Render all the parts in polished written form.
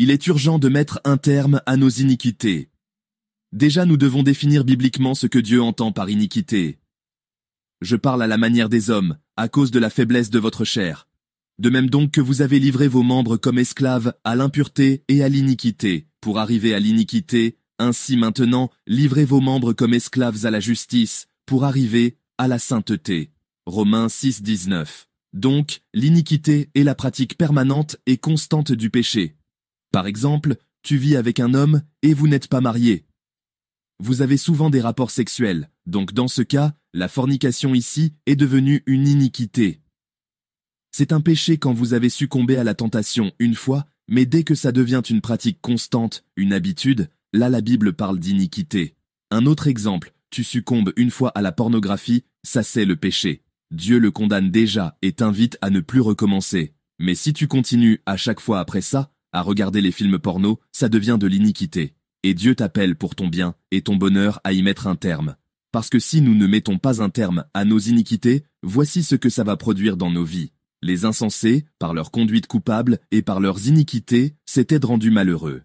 il est urgent de mettre un terme à nos iniquités. Déjà, nous devons définir bibliquement ce que Dieu entend par iniquité. Je parle à la manière des hommes, à cause de la faiblesse de votre chair. De même donc que vous avez livré vos membres comme esclaves à l'impureté et à l'iniquité, pour arriver à l'iniquité, ainsi maintenant, livrez vos membres comme esclaves à la justice, pour arriver à la sainteté. Romains 6, 19. Donc, l'iniquité est la pratique permanente et constante du péché. Par exemple, tu vis avec un homme et vous n'êtes pas marié. Vous avez souvent des rapports sexuels, donc dans ce cas, la fornication ici est devenue une iniquité. C'est un péché quand vous avez succombé à la tentation une fois, mais dès que ça devient une pratique constante, une habitude, là la Bible parle d'iniquité. Un autre exemple, tu succombes une fois à la pornographie, ça c'est le péché. Dieu le condamne déjà et t'invite à ne plus recommencer. Mais si tu continues à chaque fois après ça, à regarder les films porno, ça devient de l'iniquité. Et Dieu t'appelle pour ton bien et ton bonheur à y mettre un terme. Parce que si nous ne mettons pas un terme à nos iniquités, voici ce que ça va produire dans nos vies. Les insensés, par leur conduite coupable et par leurs iniquités, s'étaient rendus malheureux.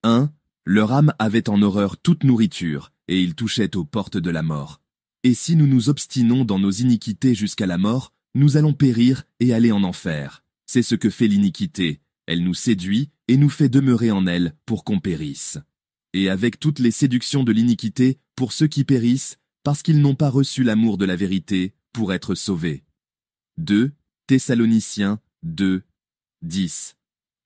1. Leur âme avait en horreur toute nourriture, et ils touchaient aux portes de la mort. Et si nous nous obstinons dans nos iniquités jusqu'à la mort, nous allons périr et aller en enfer. C'est ce que fait l'iniquité. Elle nous séduit et nous fait demeurer en elle pour qu'on périsse. Et avec toutes les séductions de l'iniquité, pour ceux qui périssent, parce qu'ils n'ont pas reçu l'amour de la vérité, pour être sauvés. 2. Thessaloniciens 2, 10.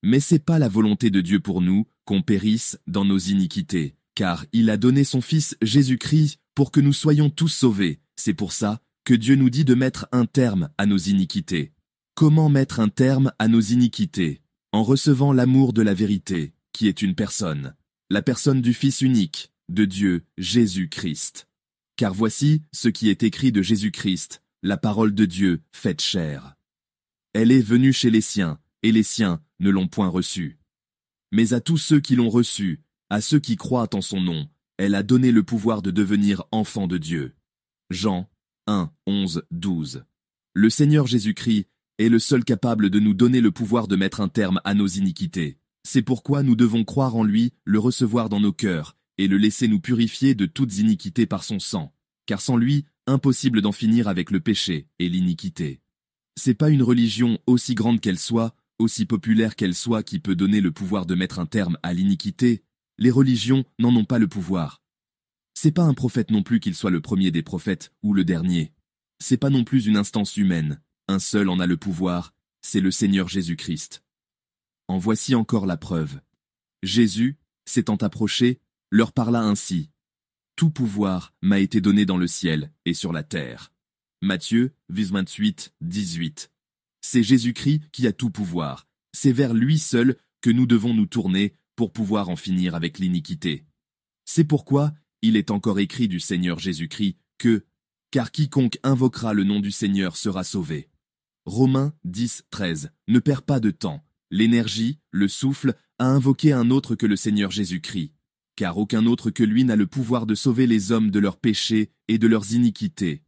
Mais c'est pas la volonté de Dieu pour nous, qu'on périsse dans nos iniquités, car il a donné son Fils Jésus-Christ pour que nous soyons tous sauvés. C'est pour ça que Dieu nous dit de mettre un terme à nos iniquités. Comment mettre un terme à nos iniquités? En recevant l'amour de la vérité, qui est une personne. La personne du Fils unique, de Dieu, Jésus-Christ. Car voici ce qui est écrit de Jésus-Christ, la parole de Dieu faite chair. Elle est venue chez les siens, et les siens ne l'ont point reçue. Mais à tous ceux qui l'ont reçue, à ceux qui croient en son nom, elle a donné le pouvoir de devenir enfants de Dieu. Jean 1, 11, 12. Le Seigneur Jésus-Christ est le seul capable de nous donner le pouvoir de mettre un terme à nos iniquités. C'est pourquoi nous devons croire en lui, le recevoir dans nos cœurs, et le laisser nous purifier de toutes iniquités par son sang. Car sans lui, impossible d'en finir avec le péché et l'iniquité. C'est pas une religion, aussi grande qu'elle soit, aussi populaire qu'elle soit, qui peut donner le pouvoir de mettre un terme à l'iniquité. Les religions n'en ont pas le pouvoir. C'est pas un prophète non plus qu'il soit le premier des prophètes ou le dernier. C'est pas non plus une instance humaine. Un seul en a le pouvoir, c'est le Seigneur Jésus-Christ. En voici encore la preuve. Jésus, s'étant approché, leur parla ainsi. Tout pouvoir m'a été donné dans le ciel et sur la terre. Matthieu 28, 18. C'est Jésus-Christ qui a tout pouvoir. C'est vers lui seul que nous devons nous tourner pour pouvoir en finir avec l'iniquité. C'est pourquoi il est encore écrit du Seigneur Jésus-Christ que « Car quiconque invoquera le nom du Seigneur sera sauvé ». Romains 10, 13. Ne perds pas de temps, l'énergie, le souffle, à invoquer un autre que le Seigneur Jésus-Christ. Car aucun autre que lui n'a le pouvoir de sauver les hommes de leurs péchés et de leurs iniquités.